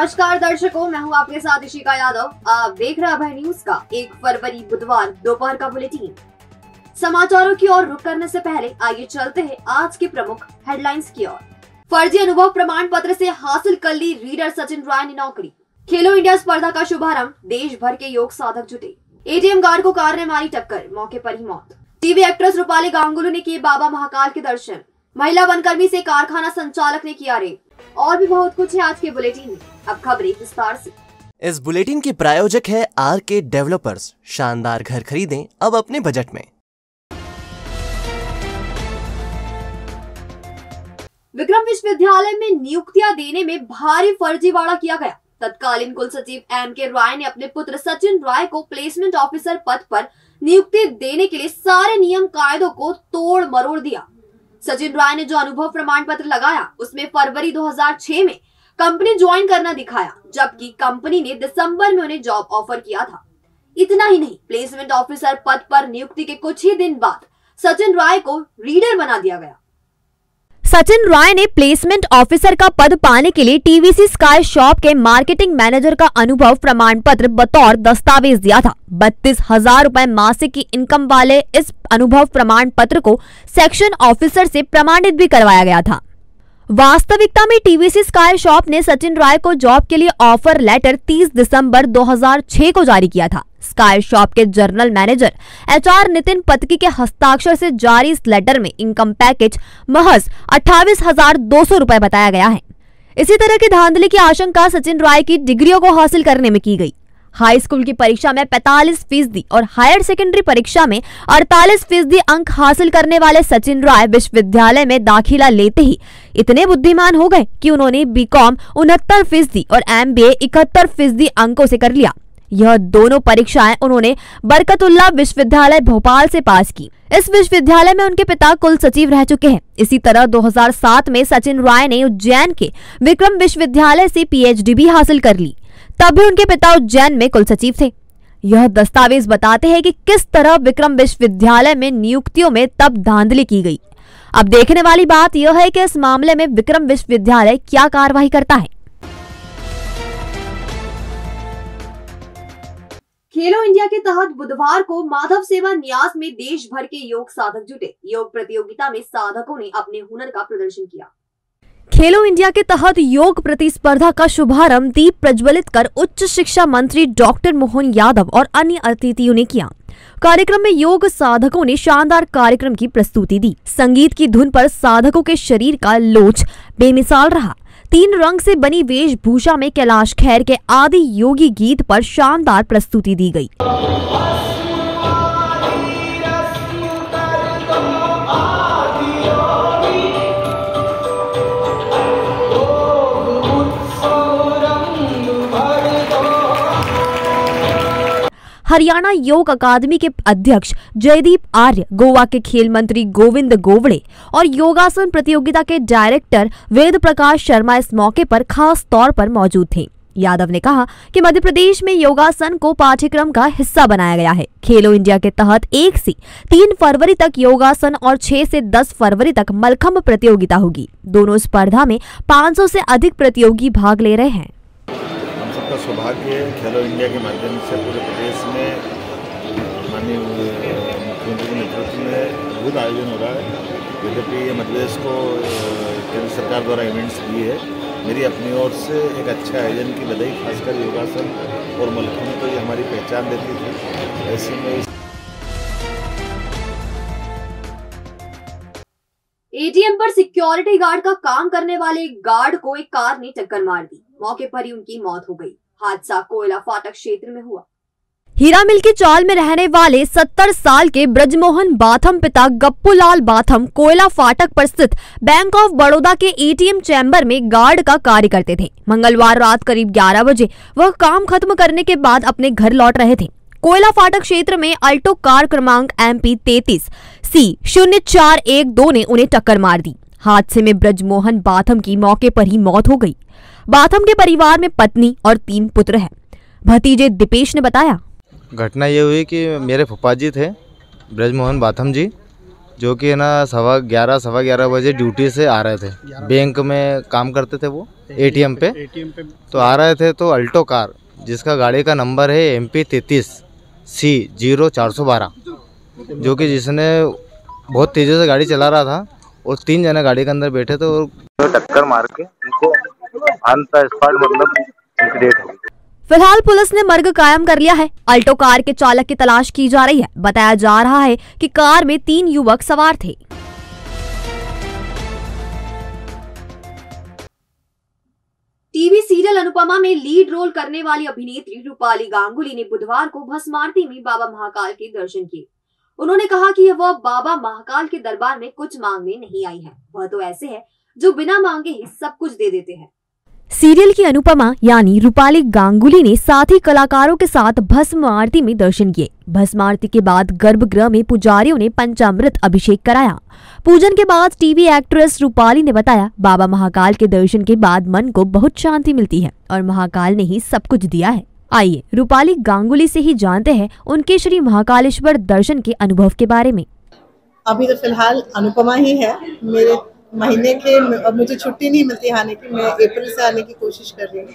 नमस्कार दर्शकों, मैं हूं आपके साथ इशिका यादव। आप देख रहे हैं अभय न्यूज का 1 फरवरी बुधवार दोपहर का बुलेटिन। समाचारों की ओर रुख करने से पहले आइए चलते हैं आज के प्रमुख हेडलाइंस की ओर। फर्जी अनुभव प्रमाण पत्र से हासिल कर ली रीडर सचिन राय ने नौकरी। खेलो इंडिया स्पर्धा का शुभारंभ, देश भर के योग साधक जुटे। एटीएम गार्ड को कार ने मारी टक्कर, मौके पर ही मौत। टीवी एक्ट्रेस रूपाली गांगुली ने किए बाबा महाकाल के दर्शन। महिला वनकर्मी से कारखाना संचालक ने किया रेप। और भी बहुत कुछ है आज के बुलेटिन में। अब खबरें विस्तार से। इस बुलेटिन के प्रायोजक है आरके डेवलपर्स। शानदार घर खरीदें अब अपने बजट में। विक्रम विश्वविद्यालय में नियुक्तियां देने में भारी फर्जीवाड़ा किया गया। तत्कालीन कुल सचिव एम.के. राय ने अपने पुत्र सचिन राय को प्लेसमेंट ऑफिसर पद पर नियुक्ति देने के लिए सारे नियम कायदों को तोड़ मरोड़ दिया। सचिन राय ने जो अनुभव प्रमाण पत्र लगाया उसमें फरवरी 2006 में कंपनी ज्वाइन करना दिखाया, जबकि कंपनी ने दिसंबर में उन्हें जॉब ऑफर किया था। इतना ही नहीं, प्लेसमेंट ऑफिसर पद पर नियुक्ति के कुछ ही दिन बाद सचिन राय को रीडर बना दिया गया। सचिन राय ने प्लेसमेंट ऑफिसर का पद पाने के लिए टीवीसी स्काई शॉप के मार्केटिंग मैनेजर का अनुभव प्रमाण पत्र बतौर दस्तावेज दिया था। 32,000 रुपए मासिक की इनकम वाले इस अनुभव प्रमाण पत्र को सेक्शन ऑफिसर से प्रमाणित भी करवाया गया था। वास्तविकता में टीवीसी स्काई शॉप ने सचिन राय को जॉब के लिए ऑफर लेटर 30 दिसंबर 2006 को जारी किया था। स्काई शॉप के general manager HR Nitin Patki के हस्ताक्षर से जारी इस लेटर में इनकम पैकेज महज 28,200 रुपए बताया गया है। इसी तरह की धांधली की आशंका सचिन राय की डिग्रियों को हासिल करने में की गई। हाई स्कूल की परीक्षा में 45% और हायर सेकेंडरी परीक्षा में 48% अंक हासिल करने वाले सचिन राय विश्वविद्यालय में दाखिला लेते ही इतने बुद्धिमान हो गए कि उन्होंने बीकॉम 69% और एमबीए 71% अंकों से कर लिया। यह दोनों परीक्षाएं उन्होंने बरकतुल्लाह विश्वविद्यालय भोपाल से पास की। इस विश्वविद्यालय में उनके पिता कुल सचिव रह चुके हैं। इसी तरह 2007 में सचिन राय ने उज्जैन के विक्रम विश्वविद्यालय से पीएचडी भी हासिल कर ली। तब भी उनके पिता उज्जैन में कुल सचिव थे। यह दस्तावेज बताते हैं कि किस तरह विक्रम विश्वविद्यालय में नियुक्तियों में तब धांधली की गई। अब देखने वाली बात यह है कि इस मामले में विक्रम विश्वविद्यालय क्या कार्रवाई करता है। खेलो इंडिया के तहत बुधवार को माधव सेवा न्यास में देश भर के योग साधक जुटे। योग प्रतियोगिता में साधकों ने अपने हुनर का प्रदर्शन किया। खेलो इंडिया के तहत योग प्रतिस्पर्धा का शुभारंभ दीप प्रज्वलित कर उच्च शिक्षा मंत्री डॉक्टर मोहन यादव और अन्य अतिथियों ने किया। कार्यक्रम में योग साधकों ने शानदार कार्यक्रम की प्रस्तुति दी। संगीत की धुन पर साधकों के शरीर का लोच बेमिसाल रहा। 3 रंग से बनी वेशभूषा में कैलाश खेर के आदि योगी गीत पर शानदार प्रस्तुति दी गई। हरियाणा योग अकादमी के अध्यक्ष जयदीप आर्य, गोवा के खेल मंत्री गोविंद गोवड़े और योगासन प्रतियोगिता के डायरेक्टर वेद प्रकाश शर्मा इस मौके पर खास तौर पर मौजूद थे। यादव ने कहा कि मध्य प्रदेश में योगासन को पाठ्यक्रम का हिस्सा बनाया गया है। खेलो इंडिया के तहत 1 से 3 फरवरी तक योगासन और 6 से 10 फरवरी तक मलखम्ब प्रतियोगिता होगी। दोनों स्पर्धा में 500 से अधिक प्रतियोगी भाग ले रहे हैं। सबका सौभाग्य है, खेलो इंडिया के माध्यम से पूरे प्रदेश में माननीय मुख्यमंत्री के नेतृत्व में अद्भुत आयोजन हो रहा है। यद्यपि ये मध्य प्रदेश को केंद्र सरकार द्वारा इवेंट्स दिए है, मेरी अपनी ओर से एक अच्छा आयोजन की बधाई। खासकर योगासन और मलखम्ब तो ये हमारी पहचान देती थी। ऐसे में एटीएम पर सिक्योरिटी गार्ड का काम करने वाले एक गार्ड को एक कार ने टक्कर मार दी। मौके पर ही उनकी मौत हो गई। हादसा कोयला फाटक क्षेत्र में हुआ। हीरा मिल की चाल में रहने वाले 70 साल के ब्रजमोहन बाथम पिता गप्पूलाल बाथम कोयला फाटक पर स्थित बैंक ऑफ बड़ौदा के एटीएम चैम्बर में गार्ड का कार्य करते थे। मंगलवार रात करीब 11 बजे वह काम खत्म करने के बाद अपने घर लौट रहे थे। कोयला फाटक क्षेत्र में अल्टो कार क्रमांक MP 33 C0412 ने उन्हें टक्कर मार दी। हादसे में ब्रजमोहन बाथम की मौके पर ही मौत हो गई। बाथम के परिवार में पत्नी और 3 पुत्र हैं। भतीजे दीपेश ने बताया, घटना ये हुई कि मेरे फूफा जी थे ब्रजमोहन बाथम जी, जो कि ना 11:15 बजे ड्यूटी से आ रहे थे। बैंक में काम करते थे वो, एटीएम पे तो आ रहे थे। तो अल्टो कार जिसका गाड़ी का नंबर है MP 33C0412, जो कि जिसने बहुत तेज़ी से गाड़ी चला रहा था और 3 जने गाड़ी के अंदर बैठे थे और टक्कर मार के उनको ऑन द स्पॉट मतलब उनकी डेथ हो गई। फिलहाल पुलिस ने मर्ग कायम कर लिया है। अल्टो कार के चालक की तलाश की जा रही है। बताया जा रहा है कि कार में 3 युवक सवार थे। टीवी सीरियल अनुपमा में लीड रोल करने वाली अभिनेत्री रूपाली गांगुली ने बुधवार को भस्म आरती में बाबा महाकाल के दर्शन किए। उन्होंने कहा कि वह बाबा महाकाल के दरबार में कुछ मांगने नहीं आई है, वह तो ऐसे है जो बिना मांगे ही सब कुछ दे देते हैं। सीरियल की अनुपमा यानी रूपाली गांगुली ने साथी कलाकारों के साथ भस्म आरती में दर्शन किए। भस्म आरती के बाद गर्भगृह में पुजारियों ने पंचामृत अभिषेक कराया। पूजन के बाद टीवी एक्ट्रेस रूपाली ने बताया, बाबा महाकाल के दर्शन के बाद मन को बहुत शांति मिलती है और महाकाल ने ही सब कुछ दिया है। आइए रूपाली गांगुली से ही जानते हैं उनके श्री महाकालेश्वर दर्शन के अनुभव के बारे में। अभी तो फिलहाल अनुपमा ही है मेरे महीने के, अब मुझे छुट्टी नहीं मिलती आने की। मैं अप्रैल से आने की कोशिश कर रही हूँ।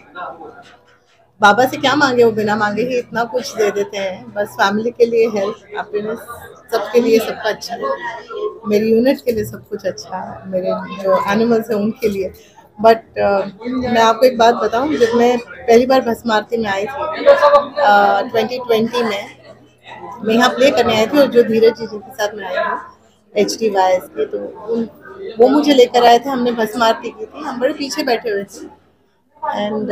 बाबा से क्या मांगे, वो बिना मांगे ही इतना कुछ दे देते हैं। बस फैमिली के लिए हेल्थ, हैप्पीनेस, सबके लिए सबका अच्छा है। मेरी यूनिट के लिए सब कुछ अच्छा है, मेरे जो एनिमल्स हैं उनके लिए। बट मैं आपको एक बात बताऊं, जब मैं पहली बार भस्म आरती में आई थी 2020 में, मैं यहाँ प्ले करने आई थी और जो धीरज जी के साथ मैं आई हूँ HDYS के, तो वो मुझे लेकर आए थे। हमने भस्म आरती की थी, हम बड़े पीछे बैठे हुए थे। एंड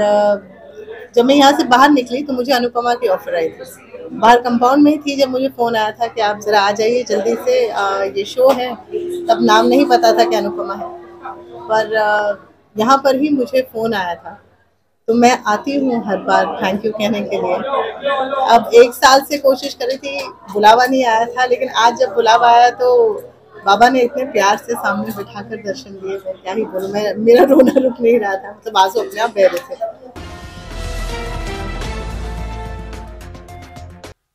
जब मैं यहाँ से बाहर निकली तो मुझे अनुपमा की ऑफर आई थी। बाहर कंपाउंड में ही थी जब मुझे फ़ोन आया था कि आप ज़रा आ जाइए जल्दी से, ये शो है। तब नाम नहीं पता था कि अनुपमा है, पर यहाँ पर ही मुझे फ़ोन आया था। तो मैं आती हूँ हर बार थैंक यू कहने के लिए। अब 1 साल से कोशिश करी थी, बुलावा नहीं आया था, लेकिन आज जब बुलावा आया तो बाबा ने इतने प्यार से सामने बिठाकर दर्शन दिए। मैं क्या ही बोलूं, मेरा रोना रुक नहीं रहा था, मतलब आंसू अपने आप बह रहे थे।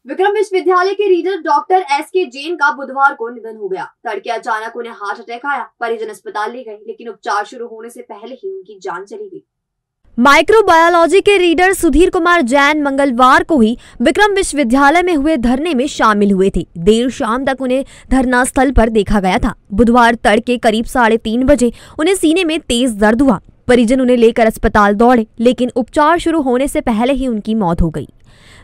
विक्रम विश्वविद्यालय के रीडर डॉक्टर SK जैन का बुधवार को निधन हो गया। तड़के अचानक उन्हें हार्ट अटैक आया। परिजन अस्पताल ले गए, लेकिन उपचार शुरू होने से पहले ही उनकी जान चली गई। माइक्रोबायोलॉजी के रीडर सुधीर कुमार जैन मंगलवार को ही विक्रम विश्वविद्यालय में हुए धरने में शामिल हुए थे। देर शाम तक उन्हें धरना स्थल पर देखा गया था। बुधवार तड़के करीब 3:30 बजे उन्हें सीने में तेज दर्द हुआ। परिजन उन्हें लेकर अस्पताल दौड़े, लेकिन उपचार शुरू होने से पहले ही उनकी मौत हो गई।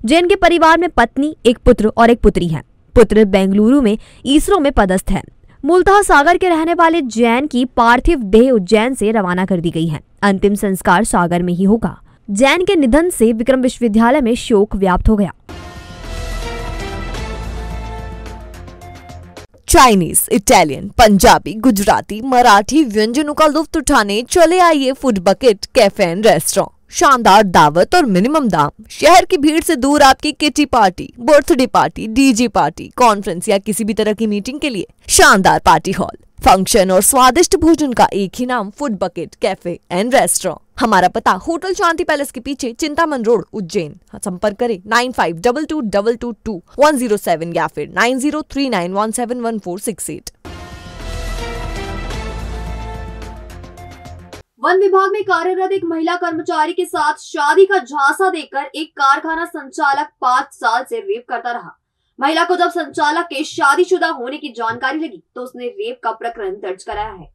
जैन के परिवार में पत्नी, एक पुत्र और एक पुत्री है। पुत्र बेंगलुरु में इसरो में पदस्थ है। मूलतः सागर के रहने वाले जैन की पार्थिव देह उज्जैन से रवाना कर दी गई है। अंतिम संस्कार सागर में ही होगा। जैन के निधन से विक्रम विश्वविद्यालय में शोक व्याप्त हो गया। चाइनीज, इटालियन, पंजाबी, गुजराती, मराठी व्यंजनों का लुत्फ उठाने चले आइए food bucket cafe and restaurant. शानदार दावत और मिनिमम दाम। शहर की भीड़ से दूर आपकी kitty party, birthday party, DJ party, conference या किसी भी तरह की मीटिंग के लिए शानदार पार्टी हॉल, फंक्शन और स्वादिष्ट भोजन का एक ही नाम, food bucket cafe and restaurant. हमारा पता होटल शांति पैलेस के पीछे, चिंतामन रोड, उज्जैन। संपर्क करें 9522222107 या फिर 9039171468। वन विभाग में कार्यरत एक महिला कर्मचारी के साथ शादी का झांसा देकर एक कारखाना संचालक 5 साल से रेप करता रहा। महिला को जब संचालक के शादीशुदा होने की जानकारी लगी तो उसने रेप का प्रकरण दर्ज कराया है।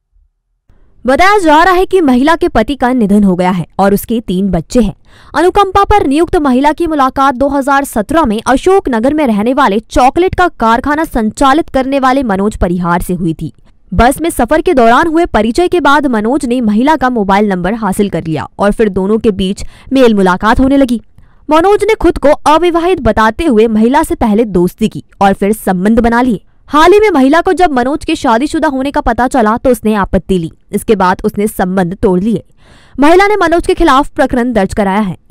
बताया जा रहा है कि महिला के पति का निधन हो गया है और उसके 3 बच्चे हैं। अनुकंपा पर नियुक्त महिला की मुलाकात 2017 में अशोक नगर में रहने वाले चॉकलेट का कारखाना संचालित करने वाले मनोज परिहार से हुई थी। बस में सफर के दौरान हुए परिचय के बाद मनोज ने महिला का मोबाइल नंबर हासिल कर लिया और फिर दोनों के बीच मेल मुलाकात होने लगी। मनोज ने खुद को अविवाहित बताते हुए महिला से पहले दोस्ती की और फिर संबंध बना लिए। हाल ही में महिला को जब मनोज के शादीशुदा होने का पता चला तो उसने आपत्ति ली। इसके बाद उसने संबंध तोड़ लिए। महिला ने मनोज के खिलाफ प्रकरण दर्ज कराया है।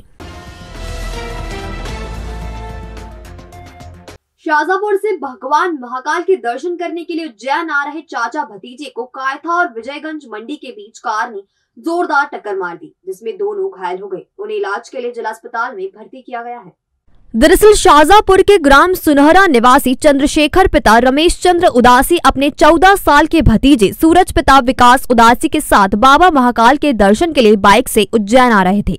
शाजापुर से भगवान महाकाल के दर्शन करने के लिए उज्जैन आ रहे चाचा भतीजे को कायथा और विजयगंज मंडी के बीच कार ने जोरदार टक्कर मार दी, जिसमें दोनों घायल हो गए। उन्हें इलाज के लिए जिला अस्पताल में भर्ती किया गया है। दरअसल शाहजहांपुर के ग्राम सुनहरा निवासी चंद्रशेखर पिता रमेश चंद्र उदासी अपने 14 साल के भतीजे सूरज पिता विकास उदासी के साथ बाबा महाकाल के दर्शन के लिए बाइक से उज्जैन आ रहे थे।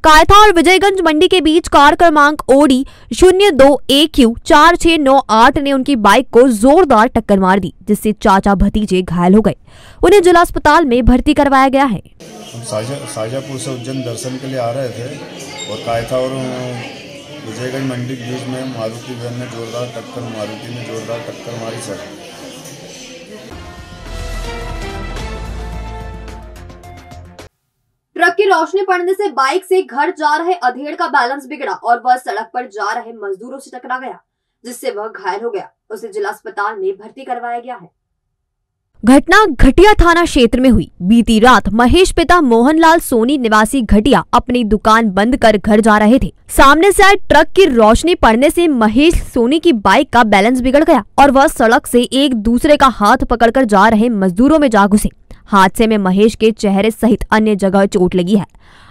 कायथा और विजयगंज मंडी के बीच कार क्रमांक ओडी 02AQ4698 ने उनकी बाइक को जोरदार टक्कर मार दी, जिससे चाचा भतीजे घायल हो गए। उन्हें जिला अस्पताल में भर्ती करवाया गया है। हम शाहजहांपुर से उज्जैन दर्शन के लिए आ रहे थे और कायथा और विजयगंज मंडी के बीच में मारुति ने जोरदार टक्कर मारी सर। ट्रक की रोशनी पड़ने से बाइक से घर जा रहे अधेड़ का बैलेंस बिगड़ा और वह सड़क पर जा रहे मजदूरों से टकरा गया, जिससे वह घायल हो गया। उसे जिला अस्पताल में भर्ती करवाया गया है। घटना घटिया थाना क्षेत्र में हुई। बीती रात महेश पिता मोहनलाल सोनी निवासी घटिया अपनी दुकान बंद कर घर जा रहे थे। सामने से आए ट्रक की रोशनी पड़ने से महेश सोनी की बाइक का बैलेंस बिगड़ गया और वह सड़क से एक दूसरे का हाथ पकड़कर जा रहे मजदूरों में जा घुसे। हादसे में महेश के चेहरे सहित अन्य जगह चोट लगी है।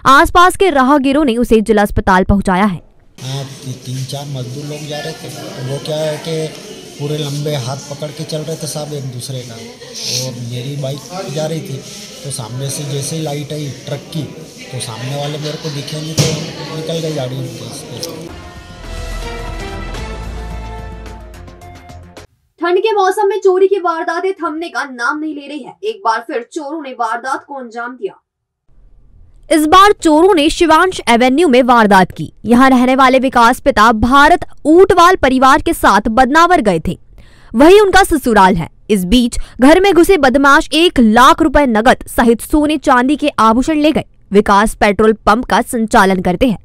आसपास के राहगीरों ने उसे जिला अस्पताल पहुंचाया है। 3-4 मजदूर लोग जा रहे थे, वो क्या है कि पूरे लंबे हाथ पकड़ के चल रहे थे सब एक दूसरे का, और मेरी बाइक जा रही थी तो सामने से जैसे ही लाइट आई ट्रक की तो सामने वाले मेरे को दिखे नहीं तो निकल गई गाड़ी उनके। ठंड के मौसम में चोरी की वारदातें थमने का नाम नहीं ले रही है। एक बार फिर चोरों ने वारदात को अंजाम दिया। इस बार चोरों ने शिवांश एवेन्यू में वारदात की। यहां रहने वाले विकास पिता भारत ऊंटवाल परिवार के साथ बदनावर गए थे, वही उनका ससुराल है। इस बीच घर में घुसे बदमाश 1 लाख रुपए नगद सहित सोने चांदी के आभूषण ले गए। विकास पेट्रोल पंप का संचालन करते हैं।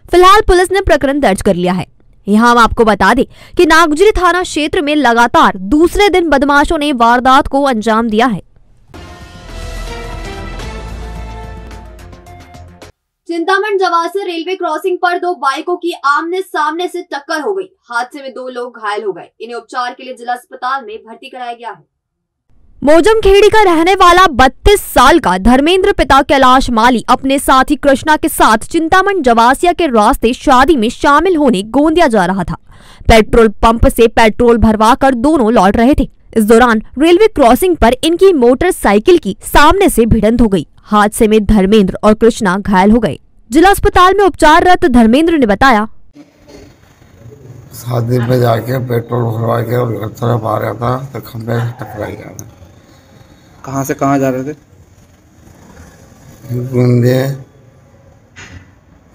फिलहाल पुलिस ने प्रकरण दर्ज कर लिया है। यहाँ हम आपको बता दें कि नागजरी थाना क्षेत्र में लगातार दूसरे दिन बदमाशों ने वारदात को अंजाम दिया है। चिंतामण जवासे रेलवे क्रॉसिंग पर 2 बाइकों की आमने सामने से टक्कर हो गई। हादसे में 2 लोग घायल हो गए। इन्हें उपचार के लिए जिला अस्पताल में भर्ती कराया गया है। मोजम खेड़ी का रहने वाला 32 साल का धर्मेंद्र पिता कैलाश माली अपने साथी कृष्णा के साथ चिंतामण जवासिया के रास्ते शादी में शामिल होने गोंदिया जा रहा था। पेट्रोल पंप से पेट्रोल भरवा कर दोनों लौट रहे थे। इस दौरान रेलवे क्रॉसिंग पर इनकी मोटरसाइकिल की सामने से भिड़ंत हो गई। हादसे में धर्मेंद्र और कृष्णा घायल हो गए। जिला अस्पताल में उपचाररत धर्मेंद्र ने बताया, शादी में जाके पेट्रोल भरवा के और घर तरफ आ रहा था तो खंबे से टकराई गया। कहाँ से कहाँ जा रहे थे? गोंदिया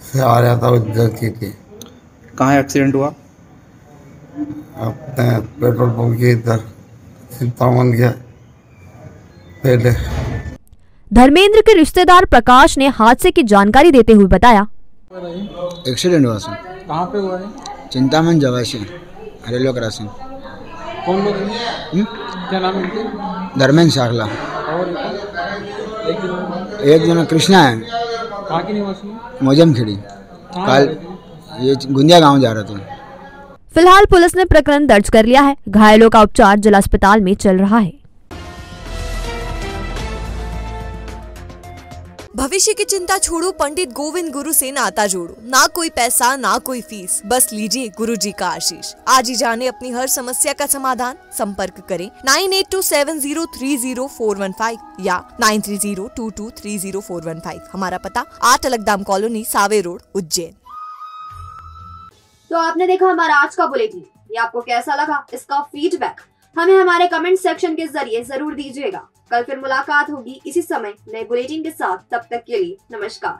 से आ रहा था उज्जैन की। कहाँ एक्सीडेंट हुआ? अपने पेट्रोल पंप के इधर चिंतामण के पहले। धर्मेंद्र के रिश्तेदार प्रकाश ने हादसे की जानकारी देते हुए बताया, एक्सीडेंट हुआ सर। कहाँ पे हुआ है? Chintaman Jawasi railway crossing. कौन लोग हैं? क्या नाम है इनके? धर्मेंद्र शाखला और एक जना कृष्णा है। कहाँ की निवासी? मोजम खेड़ी। कल ये गुंदिया गांव जा रहे थे। फिलहाल पुलिस ने प्रकरण दर्ज कर लिया है। घायलों का उपचार जिला अस्पताल में चल रहा है। भविष्य की चिंता छोड़ो, पंडित गोविंद गुरु से नाता जोड़ो। ना कोई पैसा ना कोई फीस, बस लीजिए गुरु जी का आशीष। आज ही जाने अपनी हर समस्या का समाधान। संपर्क करें 9827030415 या 9302230415। हमारा पता 8 अलगदाम कॉलोनी, सावे रोड, उज्जैन। तो आपने देखा हमारा आज का बुलेटिन। ये आपको कैसा लगा, इसका फीडबैक हमें हमारे कमेंट सेक्शन के जरिए जरूर दीजिएगा। कल फिर मुलाकात होगी इसी समय नए बुलेटिन के साथ। तब तक के लिए नमस्कार।